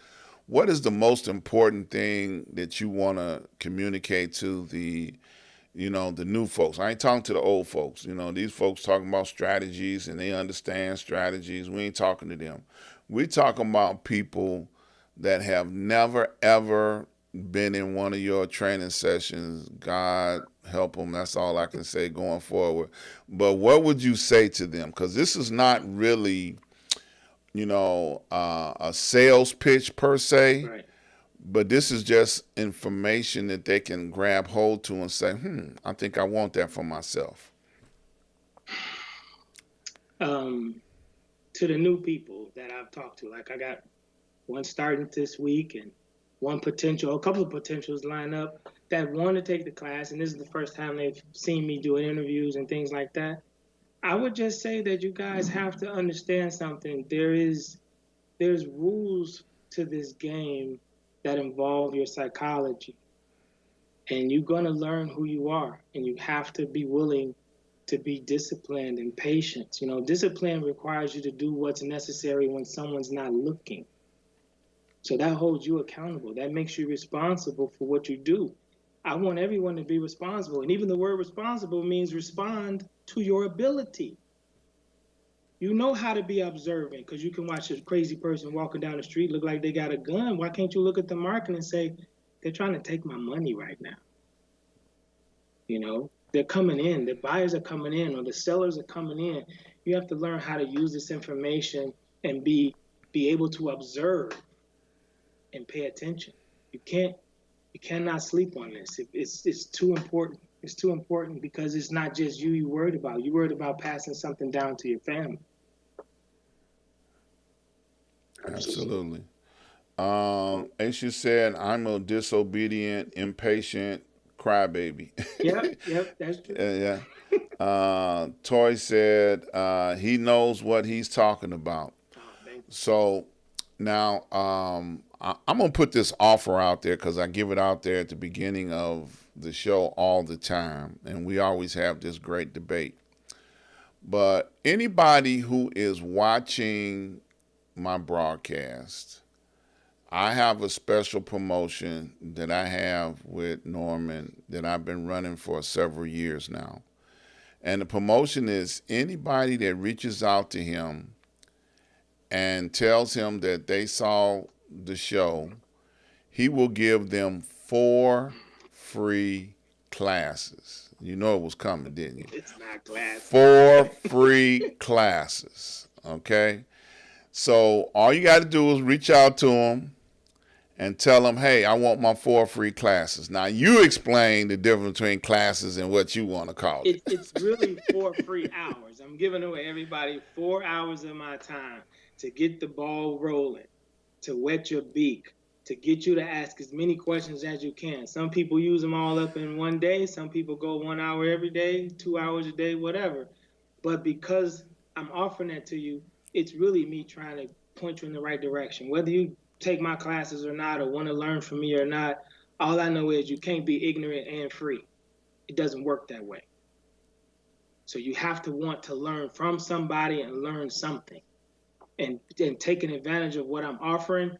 What is the most important thing that you want to communicate to the new folks? I ain't talking to the old folks. These folks talking about strategies and they understand strategies. We ain't talking to them. We talking about people that have never ever been in one of your training sessions. God help them. That's all I can say going forward. But what would you say to them? Because this is not really, a sales pitch per se. Right. But this is just information that they can grab hold to and say, I think I want that for myself. To the new people that I've talked to, like I got one starting this week and a couple of potentials line up that want to take the class, and this is the first time they've seen me doing interviews and things like that. I would just say that you guys have to understand something. There's rules to this game that involve your psychology, and you're going to learn who you are, and you have to be willing to be disciplined and patient. Discipline requires you to do what's necessary when someone's not looking. So that holds you accountable. That makes you responsible for what you do. I want everyone to be responsible. And even the word responsible means respond to your ability. You know how to be observant because you can watch a crazy person walking down the street look like they got a gun. Why can't you look at the market and say, they're trying to take my money right now? They're coming in. The buyers are coming in or the sellers are coming in. You have to learn how to use this information and be able to observe and pay attention. You cannot sleep on this. It's too important. It's too important because it's not just you're worried about. You're worried about passing something down to your family. Absolutely. As you said, I'm a disobedient, impatient crybaby. Yep, that's true. Yeah. Toy said he knows what he's talking about. Oh, thank you. So now I'm going to put this offer out there because I give it out there at the beginning of the show all the time. And we always have this great debate. But anybody who is watching my broadcast, I have a special promotion that I have with Norman that I've been running for several years now. And the promotion is anybody that reaches out to him and tells him that they saw the show, he will give them 4 free classes. You know it was coming, didn't you? It's not class. 4 free classes, okay? So all you got to do is reach out to him and tell them, hey, I want my 4 free classes. Now, you explain the difference between classes and what you want to call it. It's really 4 free hours. I'm giving away everybody 4 hours of my time to get the ball rolling, to wet your beak, to get you to ask as many questions as you can. Some people use them all up in one day. Some people go 1 hour every day, 2 hours a day, whatever. But because I'm offering that to you, it's really me trying to point you in the right direction. Whether you take my classes or not, or want to learn from me or not, all I know is you can't be ignorant and free. It doesn't work that way. So you have to want to learn from somebody and learn something. And taking advantage of what I'm offering,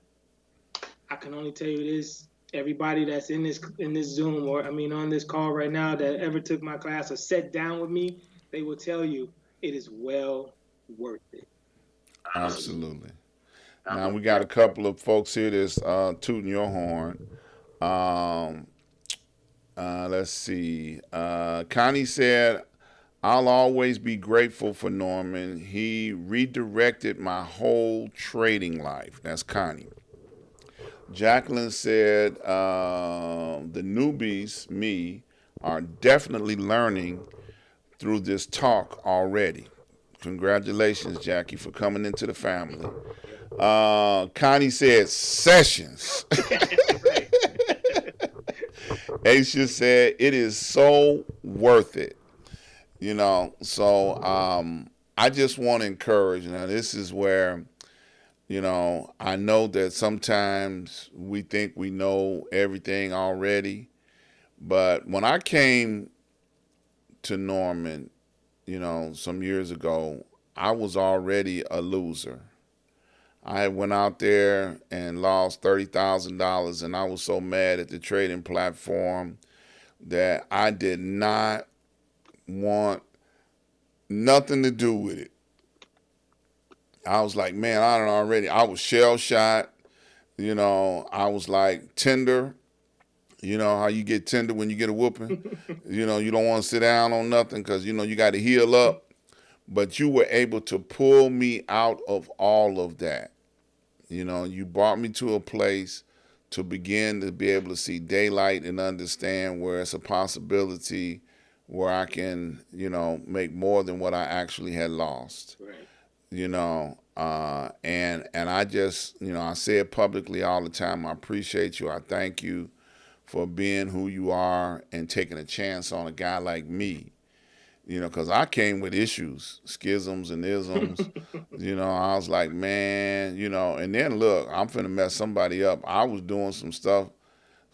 I can only tell you this: everybody that's in this Zoom on this call right now that ever took my class or sat down with me, they will tell you it is well worth it. Absolutely. Now we got a couple of folks here that's tooting your horn. Let's see. Connie said, I'll always be grateful for Norman. He redirected my whole trading life. That's Connie. Jacqueline said, the newbies, me, are definitely learning through this talk already. Congratulations, Jackie, for coming into the family. Connie said, sessions. Right. Aisha said, it is so worth it. So I just want to encourage. Now, this is where, I know that sometimes we think we know everything already. But when I came to Norman, some years ago, I was already a loser. I went out there and lost $30,000, and I was so mad at the trading platform that I did not want nothing to do with it. I was like, man, I was shell shot. I was like tender. You know how you get tender when you get a whooping? You don't want to sit down on nothing because, you got to heal up. But you were able to pull me out of all of that. You brought me to a place to begin to be able to see daylight and understand where it's a possibility where I can, make more than what I actually had lost. Right. And I just, I say it publicly all the time. I appreciate you. I thank you for being who you are and taking a chance on a guy like me. Because I came with issues, schisms and isms. I was like, man, and then look, I'm finna mess somebody up. I was doing some stuff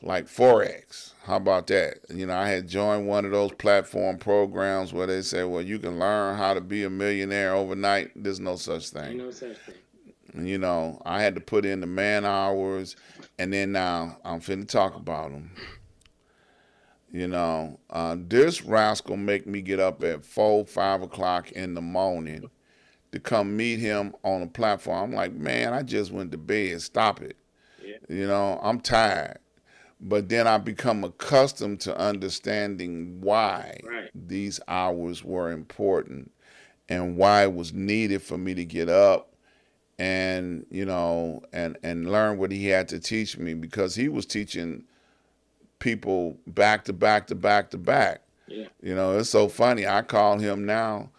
like Forex. How about that? I had joined one of those platform programs where they say, well, you can learn how to be a millionaire overnight. There's no such thing. Ain't no such thing. I had to put in the man hours, and then now I'm finna talk about them. This rascal make me get up at 4, 5 o'clock in the morning to come meet him on a platform. I'm like, man, I just went to bed. Stop it. Yeah. I'm tired. But then I become accustomed to understanding why these hours were important and why it was needed for me to get up and, and learn what he had to teach me, because he was teaching people back to back to back to back. Yeah. It's so funny. I call him now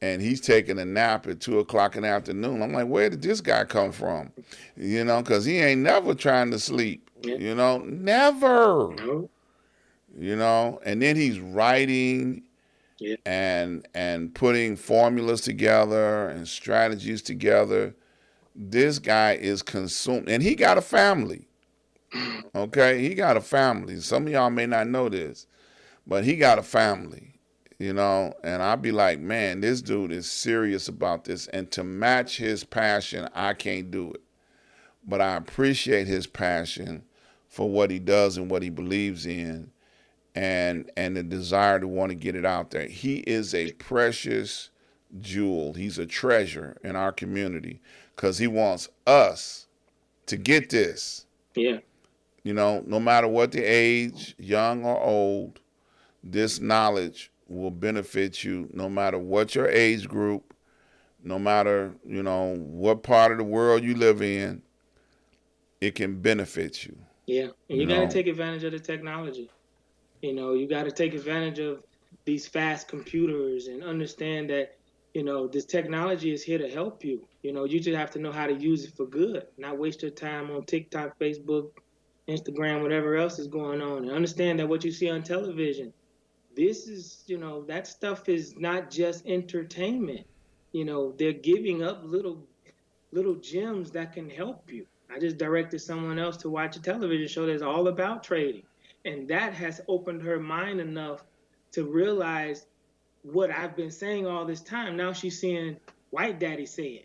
and he's taking a nap at 2 o'clock in the afternoon. I'm like, where did this guy come from? Because he ain't never trying to sleep. Yeah. Never. No. And then he's writing and putting formulas together and strategies together. This guy is consumed, and he got a family. Okay, he got a family. Some of y'all may not know this, but he got a family, and I'll be like, man, this dude is serious about this. And to match his passion, I can't do it. But I appreciate his passion for what he does and what he believes in, and the desire to want to get it out there. He is a precious jewel. He's a treasure in our community because he wants us to get this. Yeah. No matter what the age, young or old, this knowledge will benefit you no matter what your age group, no matter, what part of the world you live in, it can benefit you. Yeah. And you got to take advantage of the technology. You got to take advantage of these fast computers and understand that, this technology is here to help you. You just have to know how to use it for good, not waste your time on TikTok, Facebook, Instagram, whatever else is going on, and understand that what you see on television, this is, that stuff is not just entertainment. They're giving up little gems that can help you. I just directed someone else to watch a television show that's all about trading, and that has opened her mind enough to realize what I've been saying all this time. Now she's seeing White Daddy say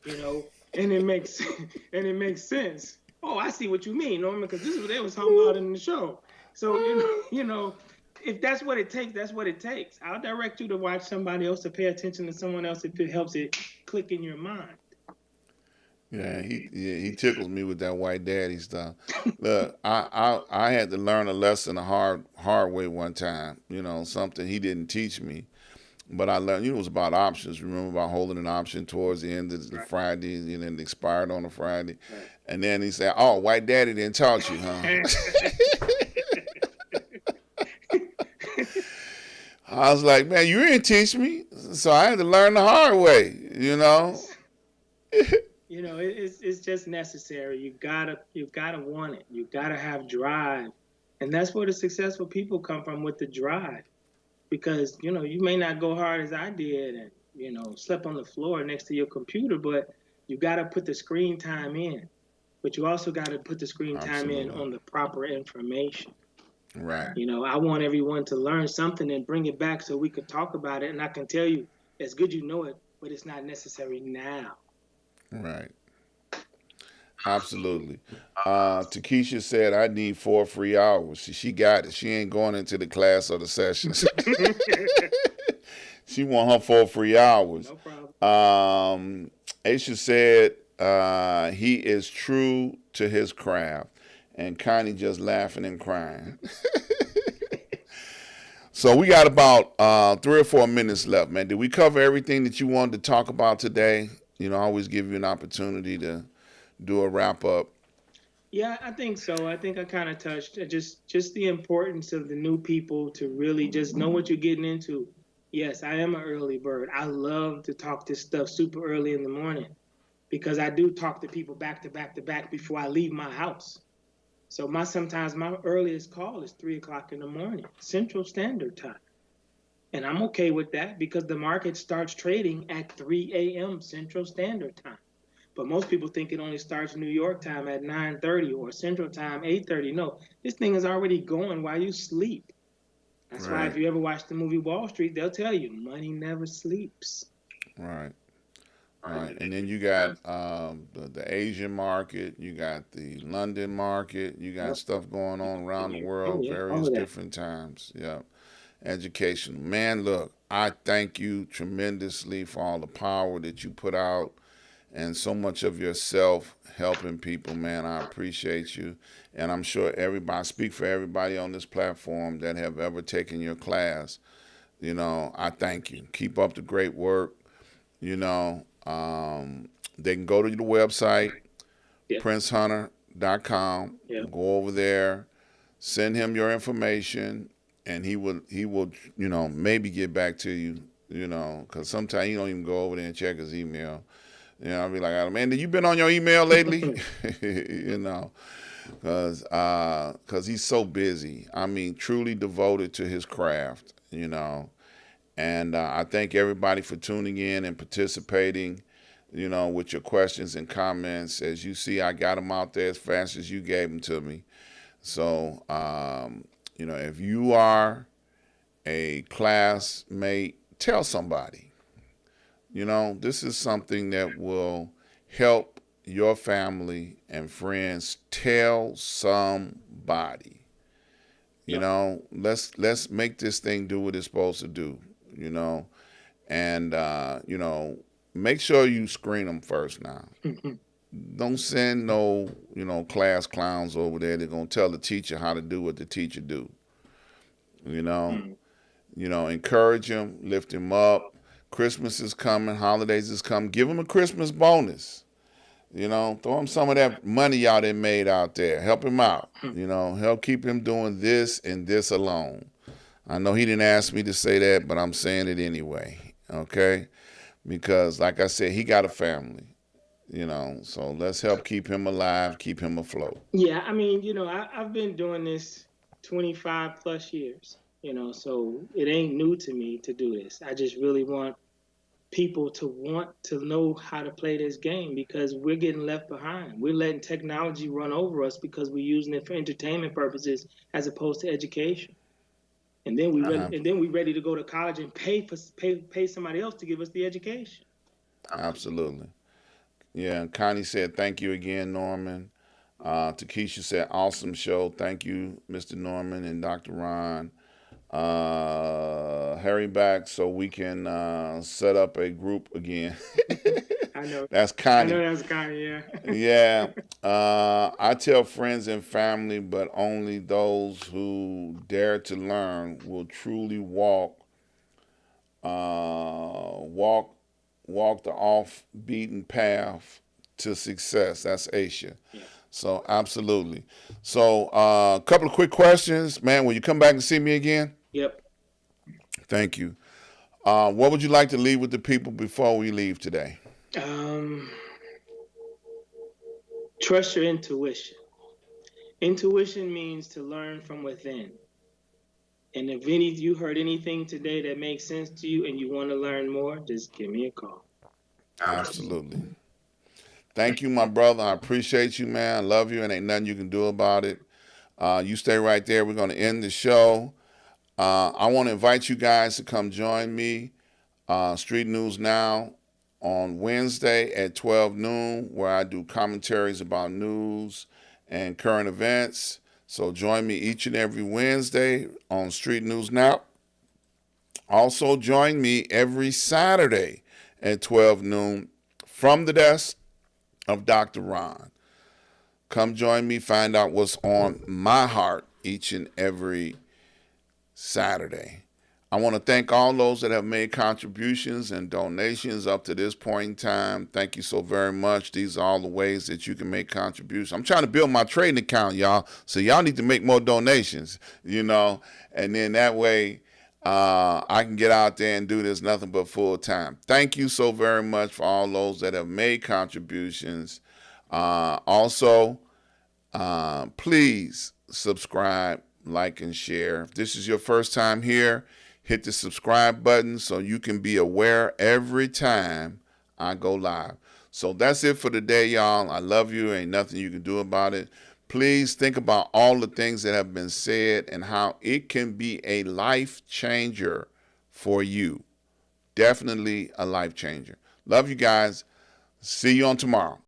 it, and it makes sense. Oh, I see what you mean, Norman, because this is what they was talking about in the show. So, if that's what it takes, that's what it takes. I'll direct you to watch somebody else, to pay attention to someone else if it helps it click in your mind. Yeah, he tickles me with that White Daddy stuff. Look, I had to learn a lesson the hard way one time. Something he didn't teach me. But I learned, it was about options. Remember about holding an option towards the end of the Right. Friday, and then it expired on a Friday. Right. And then he said, "Oh, white daddy didn't taught you, huh?" I was like, "Man, you didn't teach me." So I had to learn the hard way, you know? It's just necessary. You gotta want it. You gotta have drive, and that's where the successful people come from, with the drive. Because you may not go hard as I did, and slept on the floor next to your computer, but you gotta put the screen time in. But you also gotta put the screen time in Absolutely. on the proper information. Right. I want everyone to learn something and bring it back so we could talk about it, and I can tell you it's good you know it, but it's not necessary now. Right. Absolutely. Takesha said, I need 4 free hours. She got it. She ain't going into the class or the sessions. She want her 4 free hours. No problem. Aisha said, he is true to his craft. And Connie just laughing and crying. So we got about 3 or 4 minutes left, man. Did we cover everything that you wanted to talk about today? I always give you an opportunity to do a wrap up. Yeah, I think so. I think I kind of touched just the importance of the new people to really just know what you're getting into. Yes, I am an early bird. I love to talk this stuff super early in the morning because I do talk to people back to back to back before I leave my house. So sometimes my earliest call is 3 o'clock in the morning, Central Standard Time. And I'm okay with that because the market starts trading at 3 a.m. Central Standard Time. But most people think it only starts New York time at 9:30 or Central time 8:30. No, this thing is already going while you sleep. That's why if Right, you ever watch the movie Wall Street, they'll tell you money never sleeps. right, right. And then you got the Asian market, you got the London market, you got Yep. stuff going on around the Oh world, yeah, all various of that. different times. Yeah. Education. Man, look, I thank you tremendously for all the power that you put out and so much of yourself helping people, man. I appreciate you. And I'm sure everybody, speak for everybody on this platform that have ever taken your class. I thank you. Keep up the great work. You know, they can go to the website, Yeah, princehunter.com, yeah. go over there, send him your information, and he will maybe get back to you. Because sometimes you don't even go over there and check his email. I'll be like, man, have you been on your email lately? you know, because he's so busy. I mean, truly devoted to his craft. And I thank everybody for tuning in and participating. With your questions and comments. As you see, I got them out there as fast as you gave them to me. So, if you are a classmate, tell somebody. This is something that will help your family and friends. Tell somebody. Yep. Let's make this thing do what it's supposed to do. You know, and make sure you screen them first now. Don't send no class clowns over there. They're gonna tell the teacher how to do what the teacher do. You know, encourage them, lift them up. Christmas is coming, holidays is coming. Give them a Christmas bonus. Throw him some of that money y'all done made out there. Help him out. Help keep him doing this and this alone. I know he didn't ask me to say that, but I'm saying it anyway. Okay? Because, like I said, he got a family. So let's help keep him alive, keep him afloat. Yeah, I mean, I've been doing this 25 plus years, so it ain't new to me to do this. I just really want people to want to know how to play this game because we're getting left behind. We're letting technology run over us because we're using it for entertainment purposes as opposed to education. And then we ready to go to college and pay somebody else to give us the education. Absolutely. Yeah, and Connie said, thank you again, Norman. Takesha said, awesome show. Thank you, Mr. Norman and Dr. Ron. Hurry back so we can set up a group again. I know. That's I know Connie. that's kind of yeah. Yeah. I tell friends and family, but only those who dare to learn will truly walk walk the off beaten path to success. That's Asia. Yeah. So absolutely. So a couple of quick questions, man. Will you come back and see me again? Yep. Thank you. What would you like to leave with the people before we leave today? Um, Trust your intuition. Intuition means to learn from within. And if you heard anything today that makes sense to you and you want to learn more, just give me a call. Absolutely. Thank you, my brother. I appreciate you, man. I love you, and ain't nothing you can do about it. You stay right there. We're going to end the show. I want to invite you guys to come join me, Street News Now, on Wednesday at 12 noon, where I do commentaries about news and current events. So join me each and every Wednesday on Street News Now. Also join me every Saturday at 12 noon from the desk of Dr.Ron. Come join me, find out what's on my heart each and every Saturday. I want to thank all those that have made contributions and donations up to this point in time. Thank you so very much. These are all the ways that you can make contributions. I'm trying to build my trading account, y'all. So y'all need to make more donations, and then that way I can get out there and do this nothing but full time. Thank you so very much for all those that have made contributions. Also, please subscribe, like, and share. If this is your first time here, hit the subscribe button so you can be aware every time I go live. So that's it for today, y'all. I love you. Ain't nothing you can do about it. Please think about all the things that have been said and how it can be a life changer for you. Definitely a life changer. Love you guys. See you on tomorrow.